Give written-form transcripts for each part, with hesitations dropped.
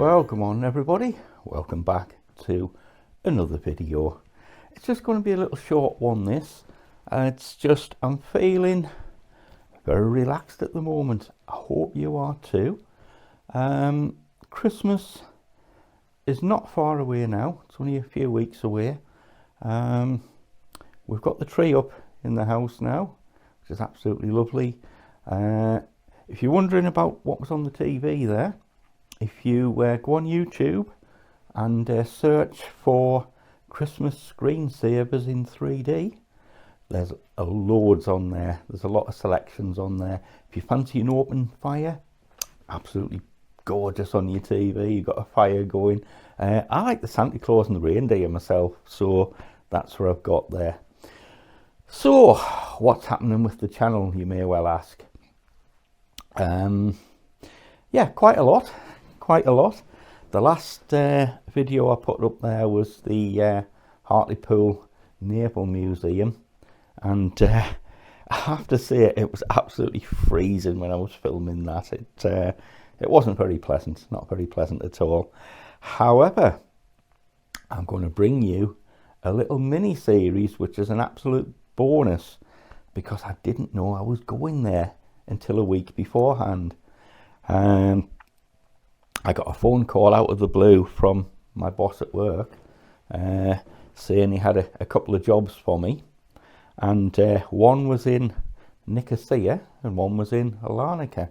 Well, come on everybody, welcome back to another video. It's just going to be a little short one this. It's just, I'm feeling very relaxed at the moment. I hope you are too. Christmas is not far away now, it's only a few weeks away. We've got the tree up in the house now, which is absolutely lovely. If you're wondering about what was on the TV there, if you go on YouTube and search for Christmas screensavers in 3D, there's loads on there. There's a lot of selections on there. If you fancy an open fire, absolutely gorgeous on your TV. You've got a fire going. I like the Santa Claus and the reindeer myself, so that's what I've got there. So what's happening with the channel, you may well ask? Yeah, quite a lot. The last video I put up there was the Hartlepool Naval Museum, and I have to say it was absolutely freezing when I was filming that. It wasn't very pleasant, not very pleasant at all. However, I'm going to bring you a little mini series which is an absolute bonus, because I didn't know I was going there until a week beforehand. I got a phone call out of the blue from my boss at work saying he had a couple of jobs for me, and one was in Nicosia and one was in Larnaca.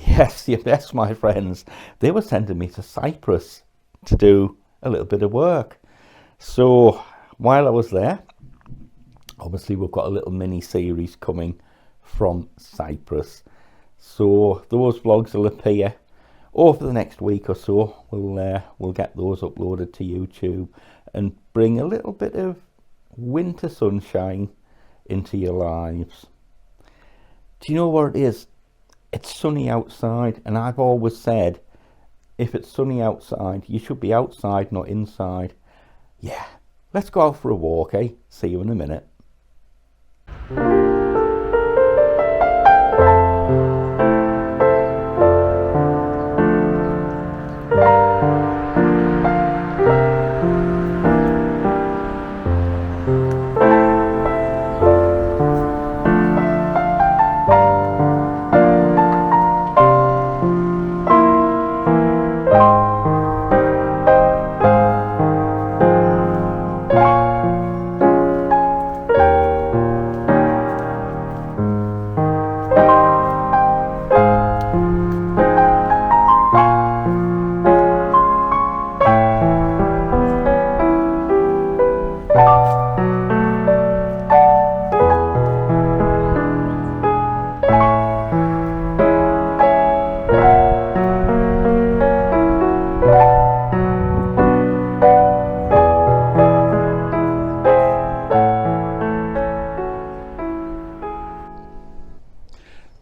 Yes, my friends, they were sending me to Cyprus to do a little bit of work. So while I was there, obviously we've got a little mini series coming from Cyprus, so those vlogs will appear over the next week or so. We'll get those uploaded to YouTube and bring a little bit of winter sunshine into your lives. Do you know what it is? It's sunny outside, and I've always said, if it's sunny outside, you should be outside, not inside. Yeah, let's go out for a walk, eh? See you in a minute.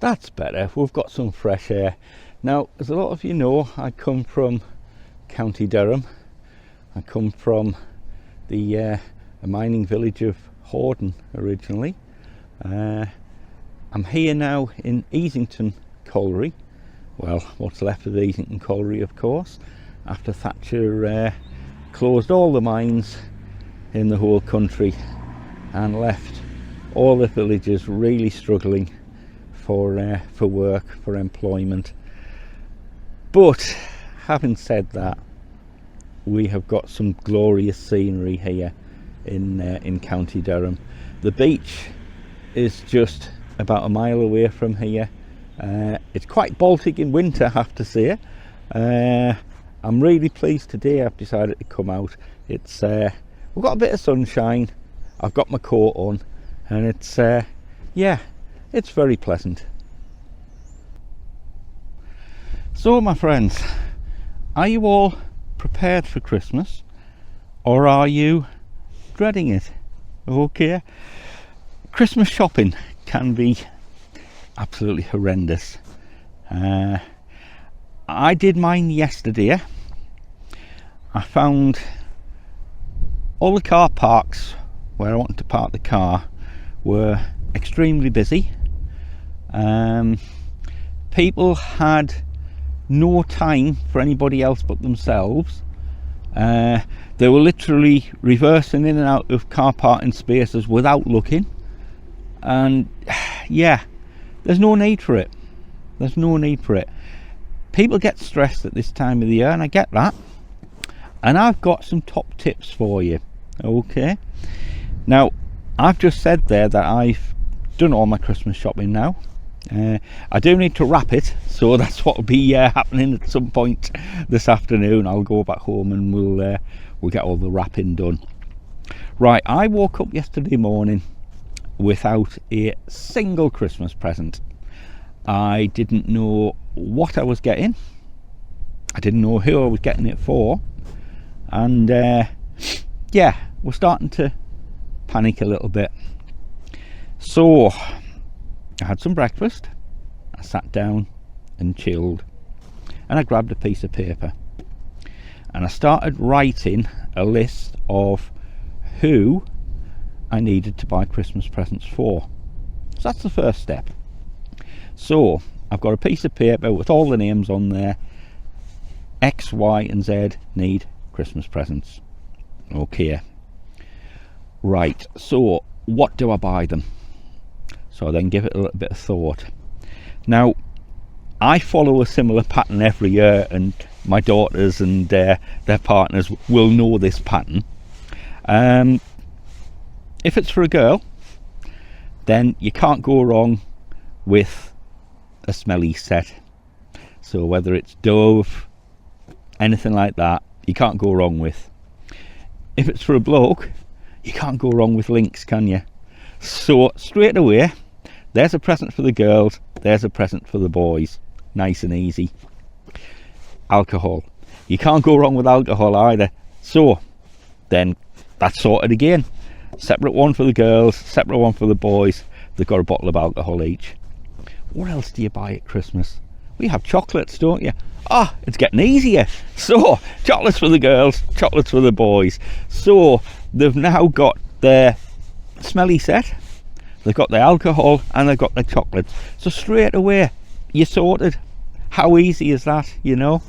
That's better. We've got some fresh air. Now, as a lot of you know, I come from County Durham. I come from the mining village of Horden originally. I'm here now in Easington Colliery. Well, what's left of Easington Colliery, of course, after Thatcher closed all the mines in the whole country and left all the villagers really struggling for work, for employment. But having said that, we have got some glorious scenery here in County Durham. The beach is just about a mile away from here. It's quite Baltic in winter, I have to say. I'm really pleased today I've decided to come out. It's we've got a bit of sunshine, I've got my coat on, and it's yeah, it's very pleasant. So my friends, are you all prepared for Christmas, or are you dreading it? Okay, Christmas shopping can be absolutely horrendous. I did mine yesterday. I found all the car parks where I wanted to park the car were extremely busy. People had no time for anybody else but themselves. They were literally reversing in and out of car parking spaces without looking, and yeah, there's no need for it. There's no need for it. People get stressed at this time of the year, and I get that, and I've got some top tips for you. Okay, now I've just said there that I've done all my Christmas shopping now. I do need to wrap it, so that's what will be happening at some point this afternoon. I'll go back home and we'll get all the wrapping done. Right, I woke up yesterday morning without a single Christmas present. I didn't know what I was getting. I didn't know who I was getting it for, and yeah, we're starting to panic a little bit. So I had some breakfast, I sat down and chilled, and I grabbed a piece of paper and I started writing a list of who I needed to buy Christmas presents for. So that's the first step. So I've got a piece of paper with all the names on there. X, Y and Z need Christmas presents. Okay, right, so what do I buy them? So I then give it a little bit of thought. Now, I follow a similar pattern every year, and my daughters and their partners will know this pattern. If it's for a girl, then you can't go wrong with a smelly set. So whether it's Dove, anything like that, you can't go wrong with. If it's for a bloke, you can't go wrong with Lynx, can you? So straight away, there's a present for the girls, there's a present for the boys. Nice and easy. Alcohol. You can't go wrong with alcohol either. So then that's sorted again. Separate one for the girls, separate one for the boys. They've got a bottle of alcohol each. What else do you buy at Christmas? We have chocolates, don't you? Ah, it's getting easier. So chocolates for the girls, chocolates for the boys. So they've now got their smelly set, they've got their alcohol, and they've got their chocolates. So straight away you're sorted. How easy is that, you know?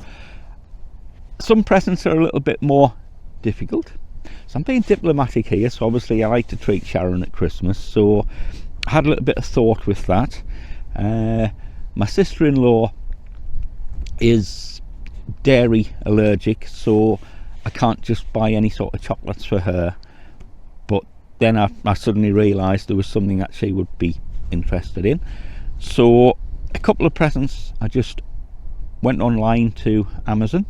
Some presents are a little bit more difficult, so I'm being diplomatic here. So obviously I like to treat Sharon at Christmas, so I had a little bit of thought with that. My sister-in-law is dairy allergic, so I can't just buy any sort of chocolates for her. But then I suddenly realised there was something that she would be interested in. So a couple of presents, I just went online to Amazon,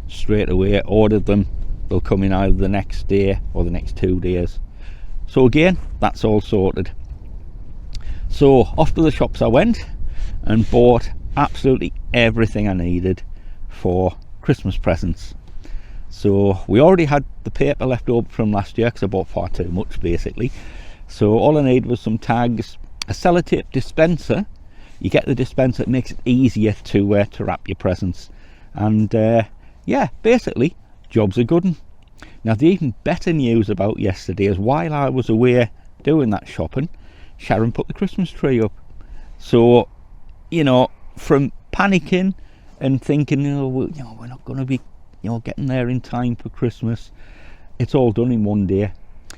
straight away ordered them. They'll come in either the next day or the next 2 days. So again, that's all sorted. So off to the shops I went and bought absolutely everything I needed for Christmas presents. So we already had the paper left over from last year because I bought far too much basically. So all I needed was some tags, a sellotape dispenser. You get the dispenser, it makes it easier to wrap your presents, and yeah, basically job's a good one. Now the even better news about yesterday is while I was away doing that shopping, Sharon put the Christmas tree up. So, you know, from panicking and thinking, we're not going to be, getting there in time for Christmas, it's all done in one day.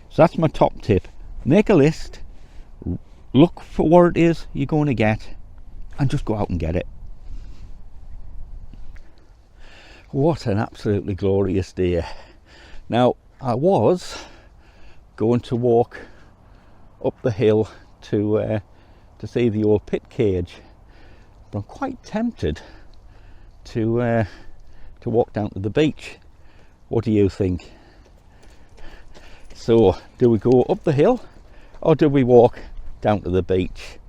So that's my top tip. Make a list, look for what it is you're going to get, and just go out and get it. What an absolutely glorious day. Now, I was going to walk up the hill to see the old pit cage, but I'm quite tempted to walk down to the beach. What do you think? So do we go up the hill or do we walk down to the beach?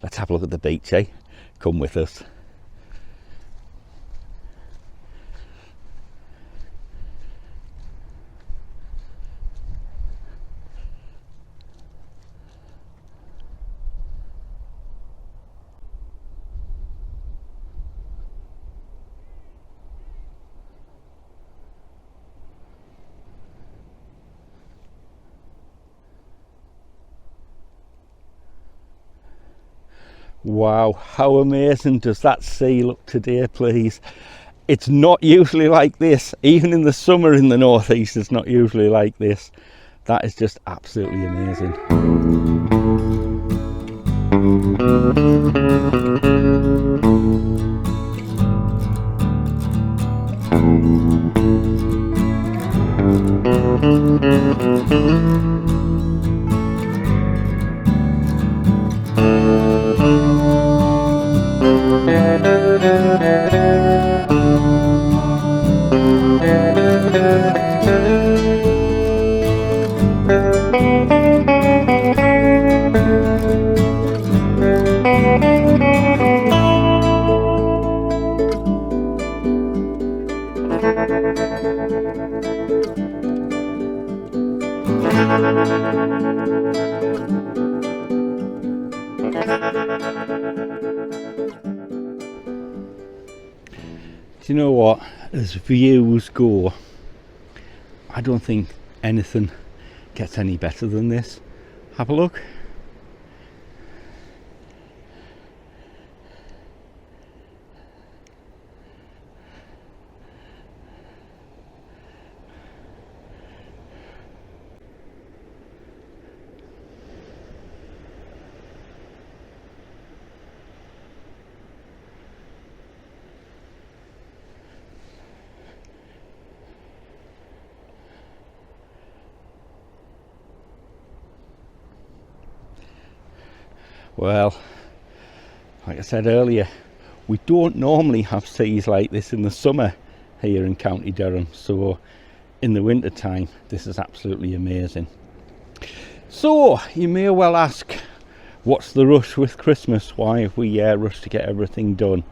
Let's have a look at the beach, eh? Come with us. Wow, how amazing does that sea look today, please? It's not usually like this. Even in the summer in the northeast, it's not usually like this. That is just absolutely amazing. Do you know what, as views go, I don't think anything gets any better than this. Have a look. Well, like I said earlier, we don't normally have seas like this in the summer here in County Durham, so in the winter time this is absolutely amazing. So you may well ask, what's the rush with Christmas? Why have we rushed to get everything done?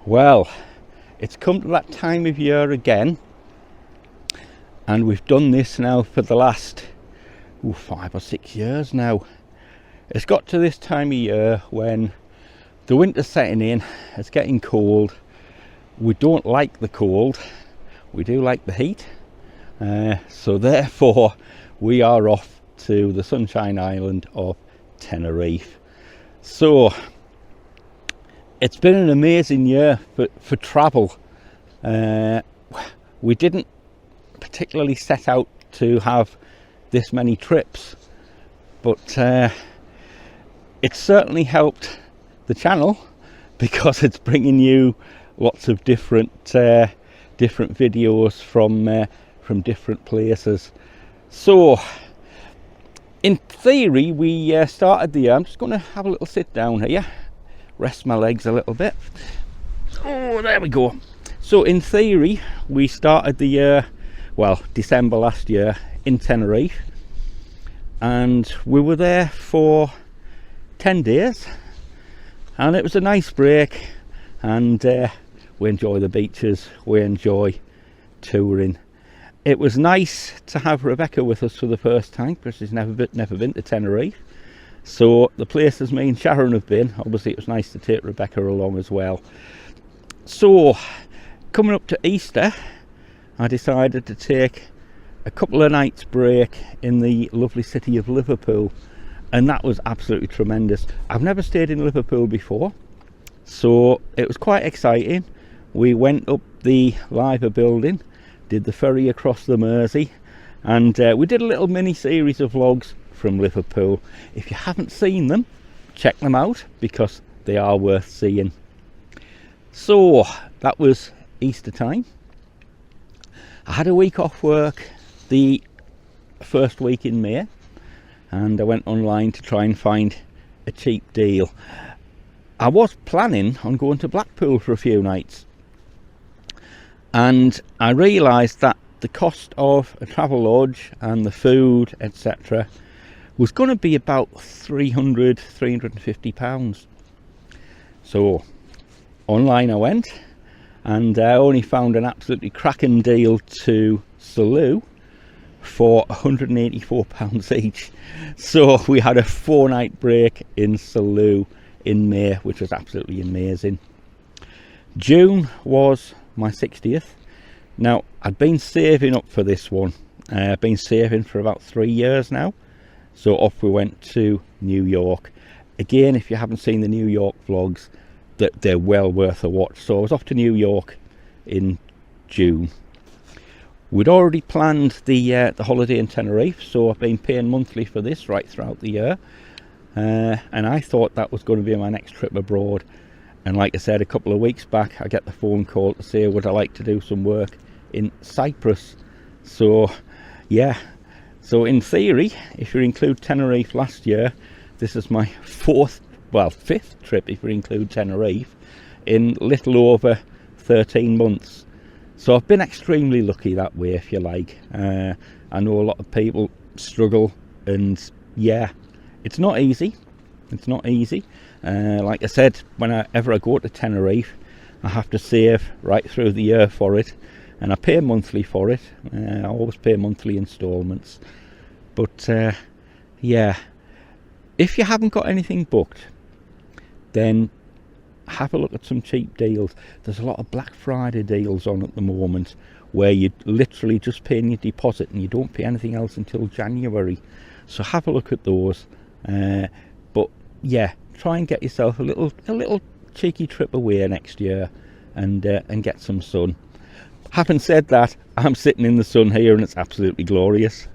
Well, it's come to that time of year again, and we've done this now for the last 5 or 6 years now. It's got to this time of year when the winter's setting in, it's getting cold. We don't like the cold, we do like the heat. So therefore we are off to the Sunshine Island of Tenerife. So it's been an amazing year for travel. We didn't particularly set out to have this many trips, but it's certainly helped the channel because it's bringing you lots of different videos from different places. So in theory we started the year, I'm just going to have a little sit down here, rest my legs a little bit. Oh, there we go. So in theory we started the year, well, December last year in Tenerife, and we were there for 10 days, and it was a nice break, and we enjoy the beaches, we enjoy touring. It was nice to have Rebecca with us for the first time because she's never been to Tenerife. So the places me and Sharon have been, obviously it was nice to take Rebecca along as well. So coming up to Easter, I decided to take a couple of nights break in the lovely city of Liverpool, and that was absolutely tremendous. I've never stayed in Liverpool before, so it was quite exciting. We went up the Liver building, did the ferry across the Mersey, and we did a little mini series of vlogs from Liverpool. If you haven't seen them, check them out because they are worth seeing. So that was Easter time. I had a week off work the first week in May, and I went online to try and find a cheap deal. I was planning on going to Blackpool for a few nights, and I realised that the cost of a travel lodge and the food, etc., was going to be about £350. So online I went, and I only found an absolutely cracking deal to Salou for £184 each. So we had a 4-night break in Salou in May, which was absolutely amazing. June was my 60th. Now I'd been saving up for this one. I've been saving for about 3 years now. So off we went to New York. again, if you haven't seen the New York vlogs, that they're well worth a watch. So I was off to New York in June. We'd already planned the holiday in Tenerife, so I've been paying monthly for this right throughout the year, and I thought that was going to be my next trip abroad. And like I said, a couple of weeks back I get the phone call to say would I like to do some work in Cyprus. So yeah, so in theory, if you include Tenerife last year, this is my fifth trip if you include Tenerife, in little over 13 months. So I've been extremely lucky that way, if you like. I know a lot of people struggle, and yeah, it's not easy. It's not easy. Like I said, whenever I go to Tenerife, I have to save right through the year for it, and I pay monthly for it. I always pay monthly instalments. But yeah, if you haven't got anything booked, then have a look at some cheap deals. There's a lot of Black Friday deals on at the moment where you literally just pay your deposit and you don't pay anything else until January. So have a look at those. But yeah, try and get yourself a little cheeky trip away next year and get some sun. Having said that, I'm sitting in the sun here and it's absolutely glorious.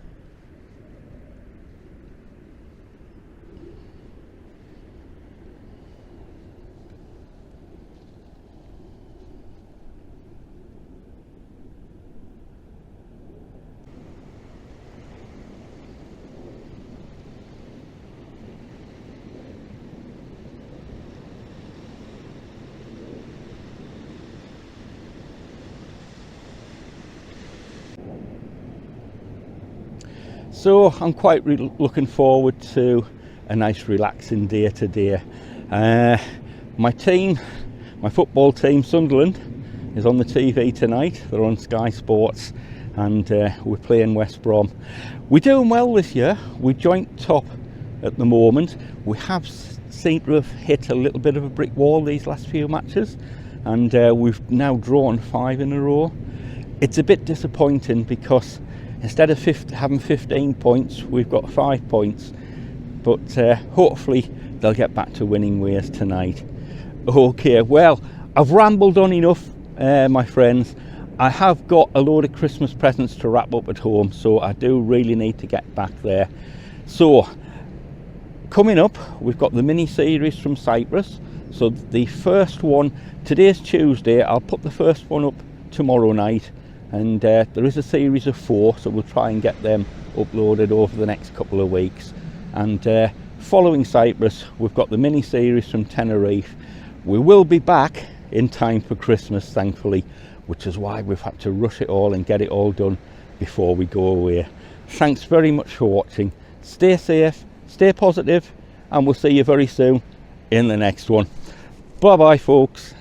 So I'm quite looking forward to a nice relaxing day today. My football team, Sunderland, is on the TV tonight. They're on Sky Sports, and we're playing West Brom. We're doing well this year. We're joint top at the moment. We have seemed to have hit a little bit of a brick wall these last few matches, and we've now drawn 5 in a row. It's a bit disappointing because instead of having 15 points, we've got 5 points. But hopefully they'll get back to winning ways tonight. Okay, well, I've rambled on enough, my friends. I have got a load of Christmas presents to wrap up at home, so I do really need to get back there. So, coming up, we've got the mini-series from Cyprus. So the first one, today's Tuesday, I'll put the first one up tomorrow night. And there is a series of 4, so we'll try and get them uploaded over the next couple of weeks. And following Cyprus, we've got the mini-series from Tenerife. We will be back in time for Christmas, thankfully, which is why we've had to rush it all and get it all done before we go away. Thanks very much for watching. Stay safe, stay positive, and we'll see you very soon in the next one. Bye bye, folks.